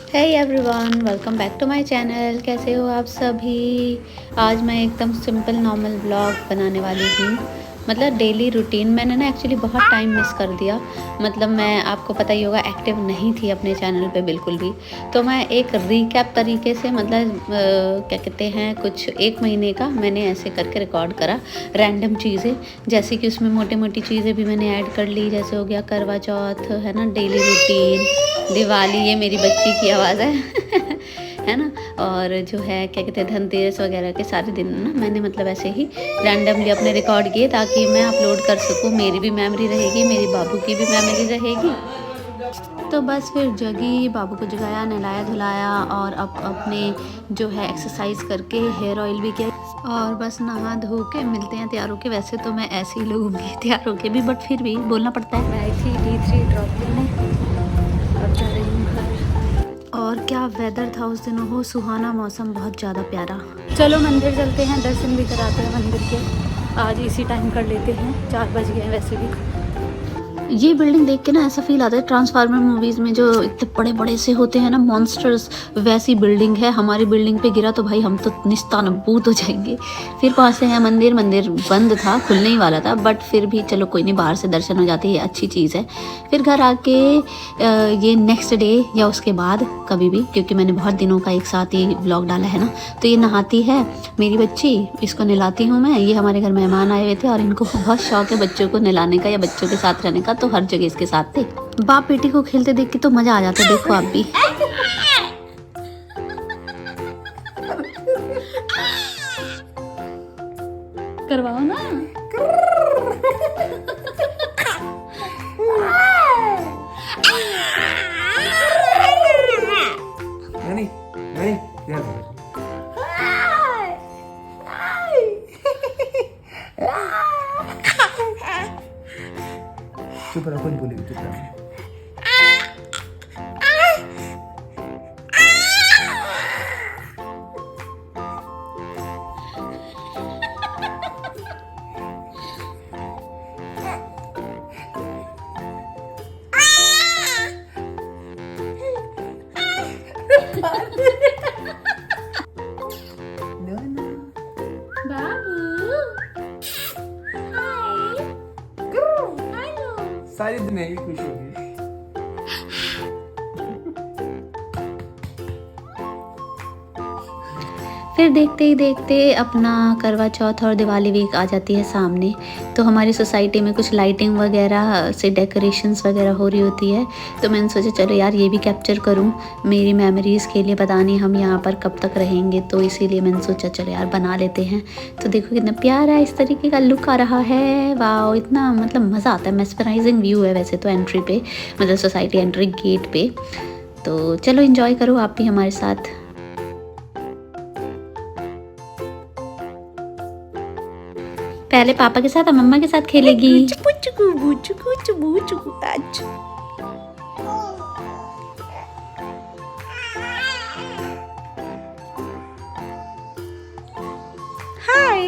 Hey everyone, welcome back to my channel. कैसे हो आप सभी। आज मैं एकदम सिंपल नॉर्मल व्लॉग बनाने वाली हूँ। मतलब डेली रूटीन मैंने ना एक्चुअली बहुत टाइम मिस कर दिया। मतलब मैं, आपको पता ही होगा, एक्टिव नहीं थी अपने चैनल पे बिल्कुल भी। तो मैं एक रीकैप तरीके से, मतलब क्या कहते हैं, कुछ 1 महीने का मैंने ऐसे करके रिकॉर्ड करा रैंडम चीज़ें। जैसे कि उसमें मोटी मोटी चीज़ें भी मैंने ऐड कर ली, जैसे हो गया करवा चौथ, है ना, डेली रूटीन, दिवाली, ये मेरी बच्ची की आवाज़ है है ना। और जो है क्या कहते हैं, धनतेरस वगैरह के सारे दिन ना मैंने मतलब ऐसे ही रैंडमली अपने रिकॉर्ड किए, ताकि मैं अपलोड कर सकूँ। मेरी भी मेमोरी रहेगी, मेरी बाबू की भी मेमोरी रहेगी। तो बस फिर जगी, बाबू को जगाया, नहलाया धुलाया, और अब अपने जो है एक्सरसाइज करके हेयर ऑयल भी किया, और बस नहा धो के मिलते हैं तैयार होके। वैसे तो मैं ऐसे ही लगूंगी तैयार होके भी, बट फिर भी बोलना पड़ता है। मैं आई थी D3 ड्रॉप लेने, अब जा रही हूँ घर। और क्या वेदर था उस दिन, हो सुहाना मौसम, बहुत ज़्यादा प्यारा। चलो मंदिर चलते हैं, दर्शन भी कराते हैं मंदिर के। आज इसी टाइम कर लेते हैं, 4 बज गए हैं वैसे भी। ये बिल्डिंग देख के ना ऐसा फील आता है, ट्रांसफार्मर मूवीज़ में जो इतने बड़े बड़े से होते हैं ना मॉन्स्टर्स, वैसी बिल्डिंग है। हमारी बिल्डिंग पे गिरा तो भाई हम तो निस्तानबूत हो जाएंगे। फिर पहुँचते हैं मंदिर। मंदिर बंद था, खुलने ही वाला था, बट फिर भी चलो कोई नहीं, बाहर से दर्शन हो जाते हैं, ये अच्छी चीज़ है। फिर घर आके ये नेक्स्ट डे या उसके बाद कभी भी, क्योंकि मैंने बहुत दिनों का एक साथ ही व्लॉग डाला है ना। तो ये नहाती है मेरी बच्ची, इसको नहलाती हूँ मैं। ये हमारे घर मेहमान आए हुए थे और इनको बहुत शौक है बच्चों को नहलाने का या बच्चों के साथ रहने का, तो हर जगह इसके साथ थे। बाप बेटी को खेलते देख के तो मजा आ जाता है, देखो आप भी। करवाओ ना। नहीं नहीं यार चुप रहो, कुछ बोलेगी, चुप रहो। सारी दुनिया की खुश होगी। फिर देखते ही देखते अपना करवा चौथ और दिवाली वीक आ जाती है सामने। तो हमारी सोसाइटी में कुछ लाइटिंग वगैरह से डेकोरेशंस वगैरह हो रही होती है। तो मैंने सोचा चलो यार ये भी कैप्चर करूं मेरी मेमोरीज़ के लिए। पता नहीं हम यहाँ पर कब तक रहेंगे, तो इसीलिए मैंने सोचा चलो यार बना लेते हैं। तो देखो कितना प्यारा इस तरीके का लुक आ रहा है। वाह, इतना मतलब मज़ा आता है। मेस्मराइजिंग व्यू है वैसे तो एंट्री पे, मतलब सोसाइटी एंट्री गेट पे। तो चलो इन्जॉय करो आप भी हमारे साथ। पहले पापा के साथ और मम्मा के साथ खेलेगी। Hi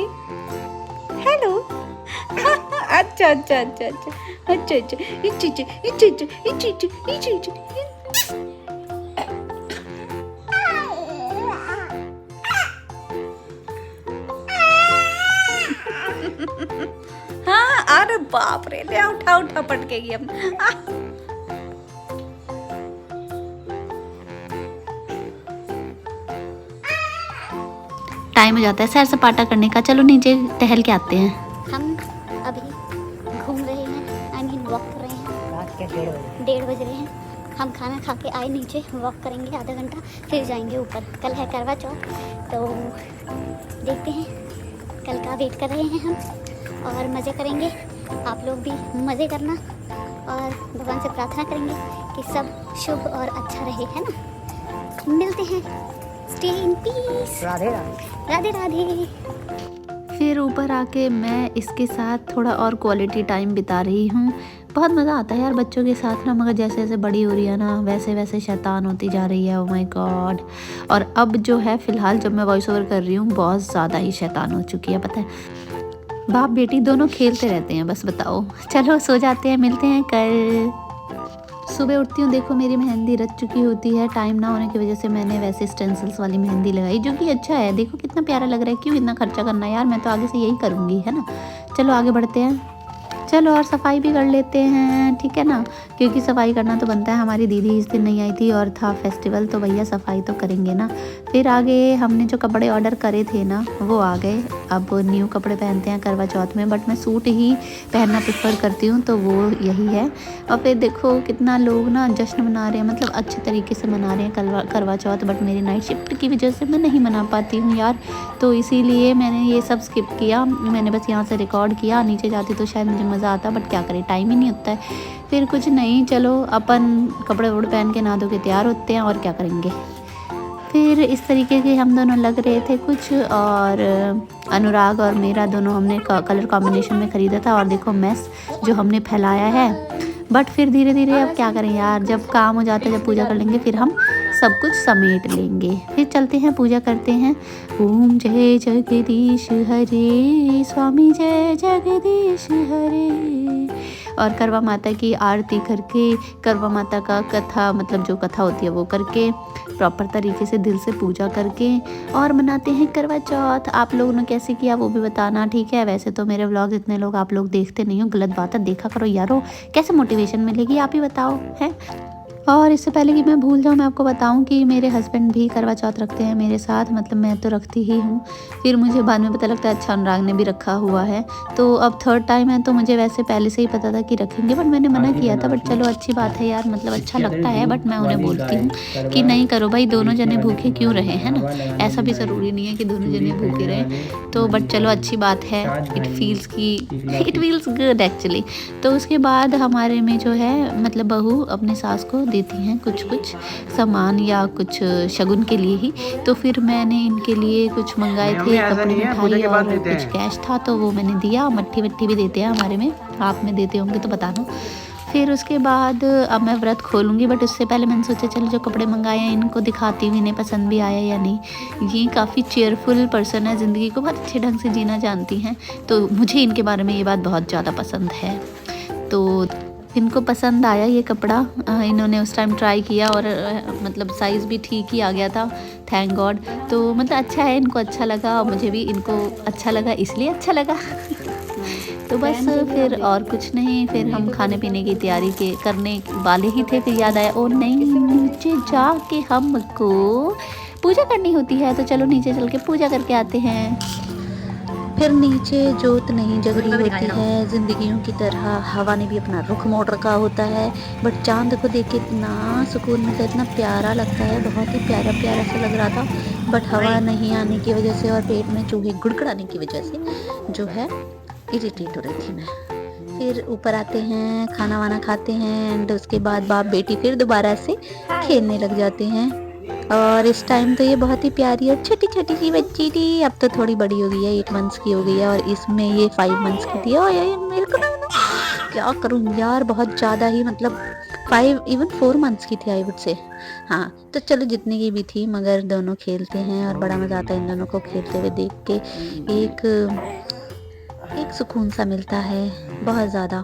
hello. अच्छा अच्छा अच्छा अच्छा अच्छा अच्छा each each each each each each each each. हाँ, अरे बाप रे, ले उठा उठा पटकेगी हम। टाइम हो जाता है सैर सपाटा करने का। चलो नीचे टहल के आते हैं। हम अभी घूम रहे हैं, आई मीन वॉक कर रहे हैं। रात के 1:30 बज रहे हैं। हम खाना खा के आए, नीचे वॉक करेंगे आधा घंटा, फिर जाएंगे ऊपर। कल है करवा चौथ, तो देखते हैं। कल का वेट कर रहे हैं हम, और मज़े करेंगे। आप लोग भी मज़े करना, और भगवान से प्रार्थना करेंगे कि सब शुभ और अच्छा रहे, है ना। मिलते हैं। Stay in peace. Radhe Radhe. Radhe Radhe. फिर ऊपर आके मैं इसके साथ थोड़ा और क्वालिटी टाइम बिता रही हूँ। बहुत मज़ा आता है यार बच्चों के साथ ना, मगर जैसे जैसे बड़ी हो रही है ना वैसे वैसे शैतान होती जा रही है। Oh my God. और अब जो है फ़िलहाल जब मैं वॉइस ओवर कर रही हूँ बहुत ज़्यादा ही शैतान हो चुकी है, पता है। बाप बेटी दोनों खेलते रहते हैं, बस बताओ। चलो सो जाते हैं, मिलते हैं कल। सुबह उठती हूँ, देखो मेरी मेहंदी रच चुकी होती है। टाइम ना होने की वजह से मैंने वैसे स्टेंसिल्स वाली मेहंदी लगाई, जो कि अच्छा है। देखो कितना प्यारा लग रहा है। क्यों इतना खर्चा करना यार, मैं तो आगे से यही करूँगी, है ना। चलो आगे बढ़ते हैं। चलो और सफाई भी कर लेते हैं, ठीक है ना, क्योंकि सफाई करना तो बनता है। हमारी दीदी इस दिन नहीं आई थी और था फेस्टिवल, तो भैया सफाई तो करेंगे ना। फिर आगे हमने जो कपड़े ऑर्डर करे थे ना, वो आ गए। अब न्यू कपड़े पहनते हैं करवा चौथ में, बट मैं सूट ही पहनना प्रेफर करती हूँ, तो वो यही है। और फिर देखो कितना लोग ना जश्न मना रहे हैं, मतलब अच्छे तरीके से मना रहे हैं करवा चौथ। बट मेरी नाइट शिफ्ट की वजह से मैं नहीं मना पाती हूँ यार, तो इसीलिए मैंने ये सब स्किप किया। मैंने बस यहाँ से रिकॉर्ड किया, नीचे जाती तो शायद मुझे मज़ा आता, बट क्या करें, टाइम ही नहीं होता है। फिर कुछ नहीं, चलो अपन कपड़े वपड़े पहन के नहा धो के तैयार होते हैं, और क्या करेंगे। फिर इस तरीके के हम दोनों लग रहे थे कुछ, और अनुराग और मेरा दोनों हमने कलर कॉम्बिनेशन में ख़रीदा था। और देखो मेस जो हमने फैलाया है। बट फिर धीरे धीरे अब क्या करें यार, जब काम हो जाता है, जब पूजा कर लेंगे, फिर हम सब कुछ समेट लेंगे। फिर चलते हैं पूजा करते हैं। ओम जय जगदीश हरे, स्वामी जय जगदीश हरे। और करवा माता की आरती करके, करवा माता का कथा, मतलब जो कथा होती है वो करके, प्रॉपर तरीके से दिल से पूजा करके, और मनाते हैं करवा चौथ। आप लोगों ने कैसे किया वो भी बताना, ठीक है। वैसे तो मेरे व्लॉग इतने लोग आप लोग देखते नहीं हो, गलत बात है, देखा करो यारो, कैसे मोटिवेशन मिलेगी, आप ही बताओ है। और इससे पहले कि मैं भूल जाऊँ, मैं आपको बताऊँ कि मेरे हस्बैंड भी करवा चौथ रखते हैं मेरे साथ, मतलब मैं तो रखती ही हूँ। फिर मुझे बाद में पता लगता है अच्छा अनुराग ने भी रखा हुआ है, तो अब थर्ड टाइम है। तो मुझे वैसे पहले से ही पता था कि रखेंगे, बट मैंने मना किया था। बट चलो अच्छी बात है यार, मतलब अच्छा लगता है। बट मैं उन्हें बोलती हूँ कि नहीं करो भाई, दोनों जने भूखे क्यों रहे, है ना। ऐसा भी ज़रूरी नहीं है कि दोनों जने भूखे रहें, तो बट चलो अच्छी बात है। It feels good actually. तो उसके बाद हमारे में जो है, मतलब बहू अपने सास को देती हैं कुछ सामान या कुछ शगुन के लिए ही। तो फिर मैंने इनके लिए कुछ मंगाए थे, कपड़े, मिठाई और कुछ कैश था, तो वो मैंने दिया। मट्ठी वट्ठी भी देते हैं हमारे में, आप में देते होंगे तो बताना। फिर उसके बाद अब मैं व्रत खोलूँगी, बट उससे पहले मैंने सोचा चलो जो कपड़े मंगाए हैं इनको दिखाती हूँ, इन्हें पसंद भी आया या नहीं। ये काफ़ी चेयरफुल पर्सन है, ज़िंदगी को बहुत अच्छे ढंग से जीना जानती हैं, तो मुझे इनके बारे में ये बात बहुत ज़्यादा पसंद है। तो इनको पसंद आया ये कपड़ा, इन्होंने उस टाइम ट्राई किया, और मतलब साइज़ भी ठीक ही आ गया था, थैंक गॉड। तो मतलब अच्छा है, इनको अच्छा लगा, मुझे भी इनको अच्छा लगा, इसलिए अच्छा लगा। तो बस फिर और कुछ नहीं, फिर हम खाने पीने की तैयारी करने वाले ही थे। फिर याद आया, ओ नहीं, नीचे जाके हमको पूजा करनी होती है, तो चलो नीचे चल के पूजा करके आते हैं। फिर नीचे जोत नहीं जग रही होती है, जिंदगियों की तरह हवा ने भी अपना रुख मोड़ रखा होता है। बट चांद को देख के इतना सुकून मिलता है, इतना प्यारा लगता है, बहुत ही प्यारा प्यारा सा लग रहा था। बट हवा नहीं आने की वजह से और पेट में चूहे गुड़गुड़ाने की वजह से जो है इरिटेट हो रही थी मैं। फिर ऊपर आते हैं, खाना वाना खाते हैं, एंड उसके बाद बाप बेटी फिर दोबारा से खेलने लग जाते हैं। और इस टाइम तो ये बहुत ही प्यारी और छोटी छोटी सी बच्ची थी, अब तो थोड़ी बड़ी हो गई है, 8 मंथ्स की हो गई है, और इसमें ये 5 मंथ्स की थी। और ये मेरे को ना क्या करूँ यार, बहुत ज़्यादा ही, मतलब 5 इवन 4 मंथ्स की थी आई वुड से। हाँ तो चलो जितनी की भी थी, मगर दोनों खेलते हैं और बड़ा मज़ा आता है इन दोनों को खेलते हुए देख के। एक सुकून सा मिलता है बहुत ज़्यादा।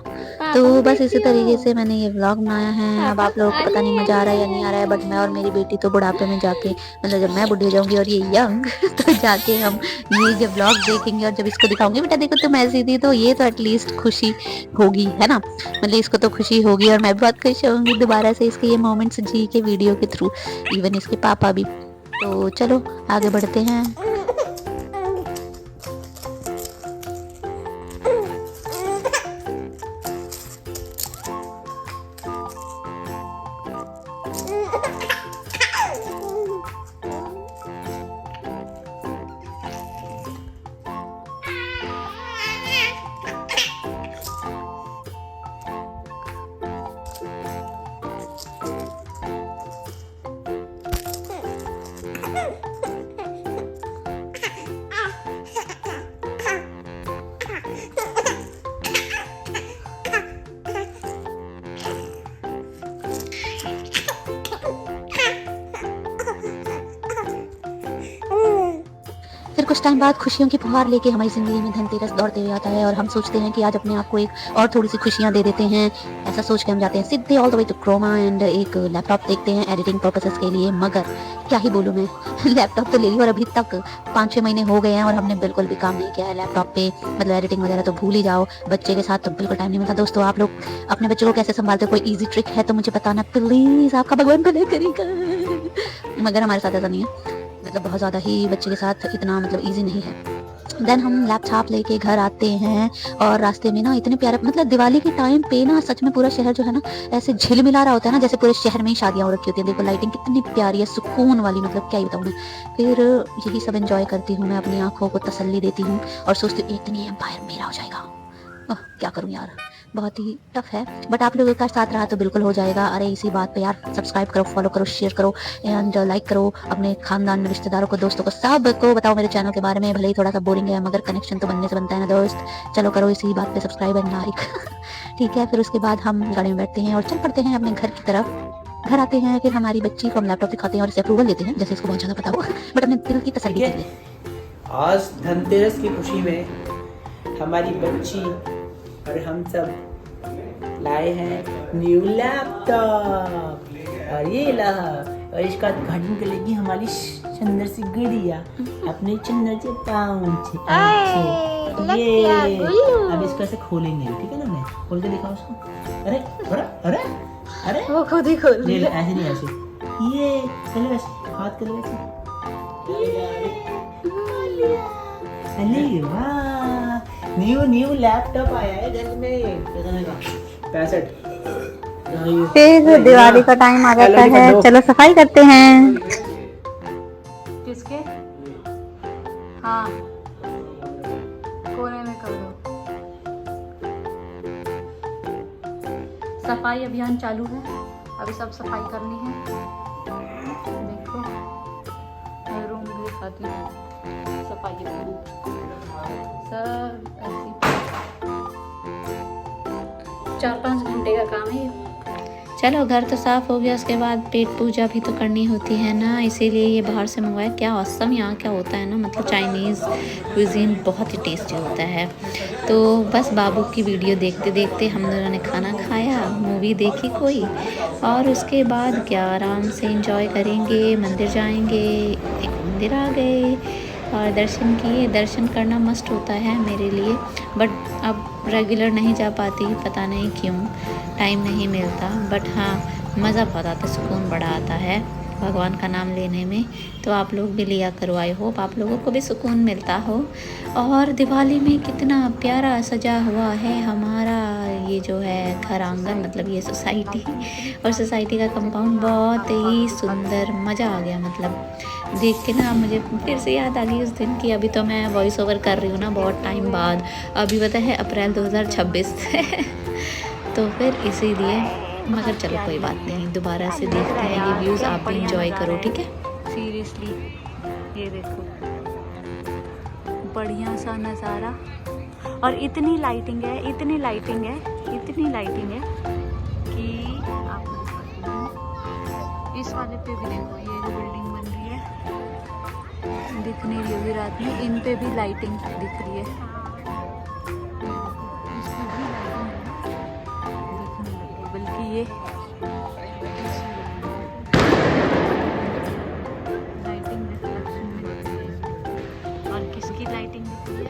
तो बस इसी तरीके से मैंने ये व्लॉग बनाया है। अब आप लोगों को पता नहीं मज़ा आ रहा है या नहीं आ रहा है, बट मैं और मेरी बेटी तो बुढ़ापे में जाके, मतलब जब मैं बुढ़ी हो जाऊंगी और ये यंग तो जाके हम ये जब व्लॉग देखेंगे और जब इसको दिखाऊंगे, बेटा देखो तुम ऐसी थी, तो ये तो एटलीस्ट खुशी होगी, है ना, मतलब इसको तो खुशी होगी और मैं बहुत खुश होंगी दोबारा से इसके ये मोमेंट्स जी के वीडियो के थ्रू, इवन इसके पापा भी। तो चलो आगे बढ़ते हैं। कुछ टाइम बाद खुशियों की फुहार लेके हमारी ज़िंदगी में धनतेरस दौड़ते हुए आता है और हम सोचते हैं कि आज अपने आप को एक और थोड़ी सी खुशियाँ दे देते हैं। ऐसा सोच के हम जाते हैं सीधे all the way to Croma and एक लैपटॉप देखते हैं एडिटिंग पर्पसेस के लिए। मगर क्या ही बोलूँ मैं, लैपटॉप तो ले ली और अभी तक 5-6 महीने हो गए हैं और हमने बिल्कुल भी काम नहीं किया है लैपटॉप पे। मतलब एडिटिंग वगैरह तो भूल ही जाओ, बच्चे के साथ तो बिल्कुल टाइम नहीं मिलता। दोस्तों आप लोग अपने बच्चों को कैसे संभालते हो, कोई ईजी ट्रिक है तो मुझे बताना प्लीज़, आपका भगवान भले करेगा। मगर हमारे साथ ऐसा नहीं है, मतलब बहुत ज़्यादा ही बच्चे के साथ इतना मतलब ईजी नहीं है। देन हम लैपटॉप लेके घर आते हैं और रास्ते में ना इतने प्यारे, मतलब दिवाली के टाइम पे ना सच में पूरा शहर जो है ना ऐसे झिलमिला रहा होता है ना, जैसे पूरे शहर में ही शादियां हो रखी होती है। देखो लाइटिंग कितनी प्यारी है, सुकून वाली, मतलब क्या ही बताऊं मैं। फिर यही सब एंजॉय करती हूँ मैं, अपनी आंखों को तसल्ली देती हूँ और सोचती हूँ एक दिन ये एम्पायर मेरा हो जाएगा। क्या करूँ यार, बहुत ही टफ है, बट आप लोगों का साथ रहा तो बिल्कुल हो जाएगा। अरे इसी बात पे यार सब्सक्राइब करो, फॉलो करो, शेयर करो एंड लाइक करो, अपने खानदान में रिश्तेदारों को, दोस्तों को, सबको बताओ मेरे चैनल के बारे में। भले ही थोड़ा सा बोरिंग है मगर कनेक्शन तो बनने से बनता है ना दोस्त। चलो करो इसी बात पे सब्सक्राइब एंड लाइक। ठीक है, फिर उसके बाद हम गाड़ी में बैठते हैं और चल पड़ते हैं अपने घर की तरफ। घर आते हैं, फिर हमारी बच्ची को हम लैपटॉप दिखाते हैं और इसे अप्रूवल देते हैं, जैसे इसको बहुत ज़्यादा पता हो, बट अपने दिल की तसल्ली के लिए। आज धनतेरस की खुशी में हमारी बच्ची और हम सब लाए हैं न्यू लैपटॉप और ये रहा, और इसका उद्घाटन करेगी हमारी सुंदर सी गुड़िया अपने सुंदर से पाँव से। ये अब इसको ऐसे खोलेंगे, ठीक है ना? मैं खोल के दिखाऊं उसको। अरे अरे अरे अरे वो खुद ही खोल नहीं, ऐसे नहीं, ऐसे ये चलो, ऐसे हाथ करो ऐसे। अरे वाह, न्यू लैपटॉप आया है घर में। 65। फिर दिवाली का टाइम आ जाता है, चलो सफाई करते हैं। किसके? हाँ, कोने में कर दो। सफाई अभियान चालू है, अभी सब सफाई करनी है। देखो मैं रूम भी दिखाती हूँ, सफाई अभियान सब ऐसी 4-5 घंटे का काम है ये। चलो घर तो साफ़ हो गया, उसके बाद पेट पूजा भी तो करनी होती है ना, इसीलिए ये बाहर से मंगवाया। क्या औसम यहाँ क्या होता है ना, मतलब चाइनीज़ क्विजीन बहुत ही टेस्टी होता है। तो बस बाबू की वीडियो देखते देखते हम दोनों ने खाना खाया, मूवी देखी कोई, और उसके बाद क्या आराम से एंजॉय करेंगे, मंदिर जाएंगे। एक मंदिर आ गए और दर्शन किए। दर्शन करना मस्ट होता है मेरे लिए, बट अब रेगुलर नहीं जा पाती, पता नहीं क्यों, टाइम नहीं मिलता। बट हाँ मज़ा बहुत आता, सुकून बड़ा आता है भगवान का नाम लेने में। तो आप लोग भी लिया करो, आई होप आप लोगों को भी सुकून मिलता हो। और दिवाली में कितना प्यारा सजा हुआ है हमारा ये जो है घर आंगन, मतलब ये सोसाइटी, और सोसाइटी का कंपाउंड बहुत ही सुंदर, मज़ा आ गया। मतलब देख के ना मुझे फिर से याद आ गई उस दिन की। अभी तो मैं वॉइस ओवर कर रही हूँ ना बहुत टाइम बाद, अभी पता है अप्रैल 2026 तो फिर इसीलिए, मगर चलो कोई बात नहीं, दोबारा से देखते हैं ये व्यूज़, आप भी इंजॉय करो, ठीक है? सीरियसली ये देखो बढ़िया सा नज़ारा, और इतनी लाइटिंग है, इतनी लाइटिंग है, इतनी लाइटिंग है कि आपको दिखाती हूँ। इस वाले पे भी देखो, ये जो बिल्डिंग बन रही है दिख नहीं रही होगी रात में, इन पे भी लाइटिंग दिख रही है। इस पे भी लाइटिंग दिखने लगी, बल्कि ये लाइटिंग रिफ्लेक्शन में दिख रही है। और किसकी लाइटिंग दिख रही है?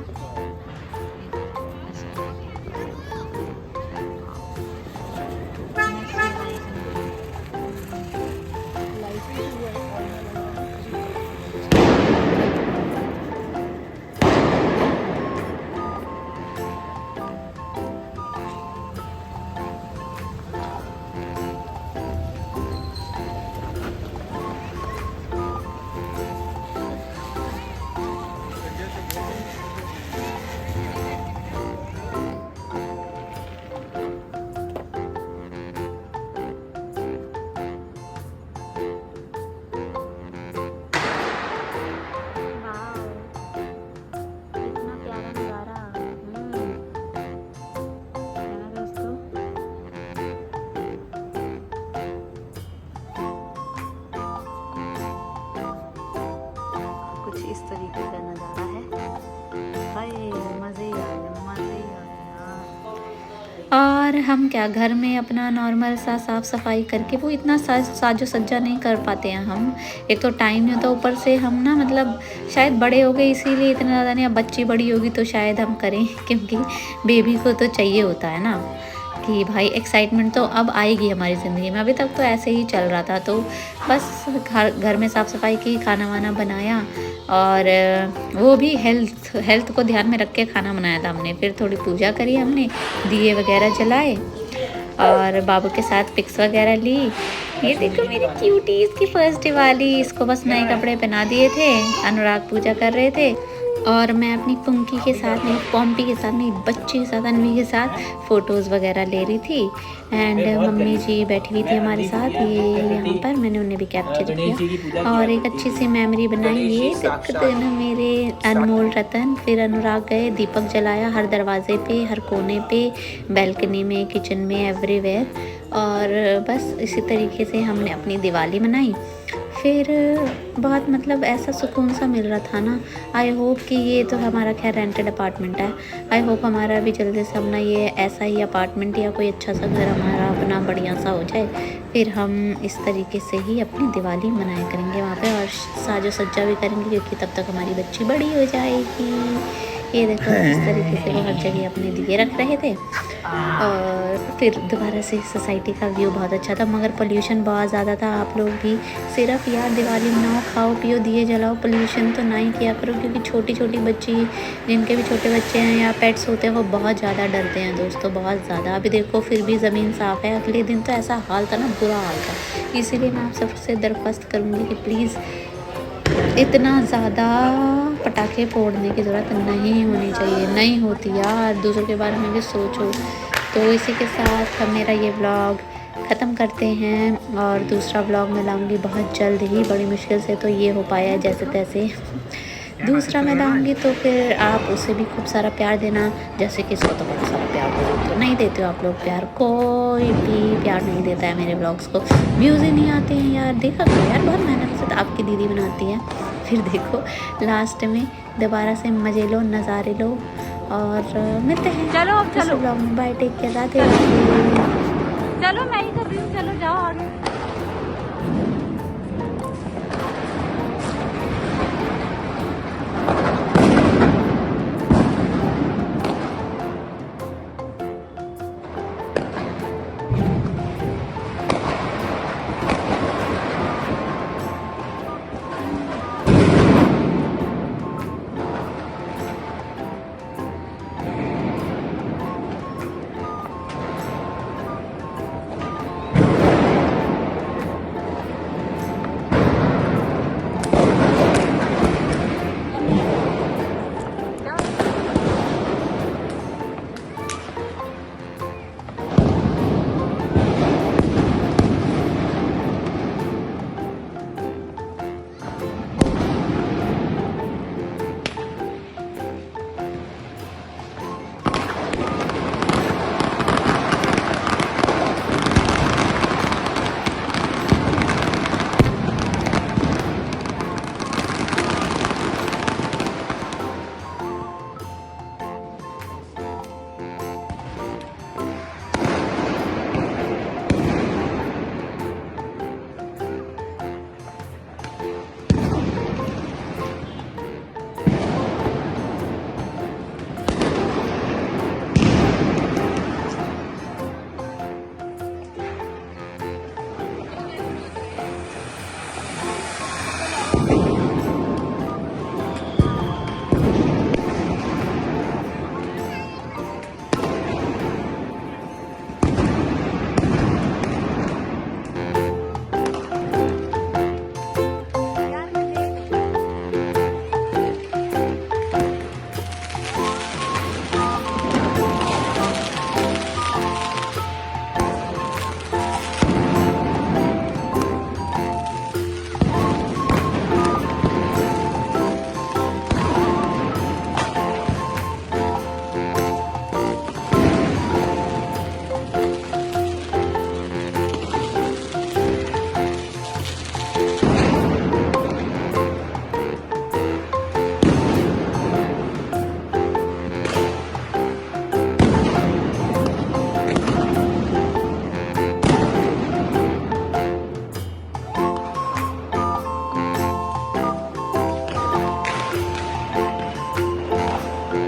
इस तरीके का नज़ारा है। हाय मज़े ही आ गए, मज़े ही आ गए। और हम क्या घर में अपना नॉर्मल सा साफ़ सफाई करके वो इतना साजो सज्जा नहीं कर पाते हैं हम। एक तो टाइम नहीं होता, ऊपर से हम ना मतलब शायद बड़े हो गए इसीलिए इतना ज़्यादा नहीं। अब बच्ची बड़ी होगी तो शायद हम करें क्योंकि बेबी को तो चाहिए होता है ना कि भाई एक्साइटमेंट तो अब आएगी हमारी ज़िंदगी में। अभी तक तो ऐसे ही चल रहा था, तो बस घर में साफ़ सफाई की, खाना वाना बनाया और वो भी हेल्थ को ध्यान में रख के खाना बनाया था हमने। फिर थोड़ी पूजा करी हमने, दिए वगैरह जलाए और बाबू के साथ पिक्स वगैरह ली। ये देखो मेरी क्यूटी, इसकी फर्स्ट दिवाली। इसको बस नए कपड़े पहना दिए थे, अनुराग पूजा कर रहे थे और मैं अपनी पुंकी के साथ, मेरी पॉम्पी के साथ, मेरी बच्ची के साथ, अनवी के साथ फ़ोटोज़ वगैरह ले रही थी। एंड मम्मी जी बैठी हुई थी हमारे साथ, ये यहाँ पर मैंने उन्हें भी कैप्चर किया और एक अच्छी सी मेमोरी बनाई। ये देखते ना मेरे अनमोल रतन। फिर अनुराग गए, दीपक जलाया हर दरवाजे पे, हर कोने पे, बैल्कनी में, किचन में, एवरीवेयर। और बस इसी तरीके से हमने अपनी दिवाली मनाई। फिर बहुत मतलब ऐसा सुकून सा मिल रहा था ना। आई होप कि ये तो हमारा खैर रेंटेड अपार्टमेंट है, आई होप हमारा भी जल्दी से अपना ये ऐसा ही अपार्टमेंट या कोई अच्छा सा घर हमारा अपना बढ़िया सा हो जाए। फिर हम इस तरीके से ही अपनी दिवाली मनाया करेंगे वहाँ पे और साजो सज्जा भी करेंगे क्योंकि तब तक हमारी बच्ची बड़ी हो जाएगी। ये देखो इस तरीके से वो हर जगह अपने दिए रख रहे थे। और फिर दोबारा से सोसाइटी का व्यू बहुत अच्छा था, मगर पोल्यूशन बहुत ज़्यादा था। आप लोग भी सिर्फ यार दिवाली मनाओ, खाओ पियो, दिए जलाओ, पोल्यूशन तो ना ही किया करो क्योंकि छोटी छोटी बच्ची, जिनके भी छोटे बच्चे हैं या पेट्स होते हैं, वो बहुत ज़्यादा डरते हैं दोस्तों, बहुत ज़्यादा। अभी देखो फिर भी ज़मीन साफ़ है, अगले दिन तो ऐसा हाल था ना, बुरा हाल था। इसीलिए मैं आप सबसे दरख्वास्त करूँगी कि प्लीज़ इतना ज़्यादा पटाखे फोड़ने की ज़रूरत नहीं होनी चाहिए, नहीं होती यार। दूसरों के बारे में भी सोचो। तो इसी के साथ हम मेरा ये व्लॉग ख़त्म करते हैं और दूसरा व्लॉग मैं लाऊंगी बहुत जल्द ही। बड़ी मुश्किल से तो ये हो पाया है जैसे तैसे। दूसरा मैं लाऊंगी तो फिर आप उसे भी खूब सारा प्यार देना। जैसे कि इसको तो बहुत सारा प्यार दे देते हो, नहीं देते हो आप लोग प्यार, कोई भी प्यार नहीं देता है मेरे ब्लॉग्स को, व्यूज़ ही नहीं आते हैं यार। देखा करो यार, बहुत मेहनत से तो आपकी दीदी बनाती है। फिर देखो लास्ट में दोबारा से मज़े लो, नज़ारे लो और मिलते हैं। चलो अब चलो, ब्लॉग में बाय, टेक केयर, राधे। चलो मैं ही कर रही हूँ, चलो जाओ आगे।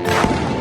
हैं।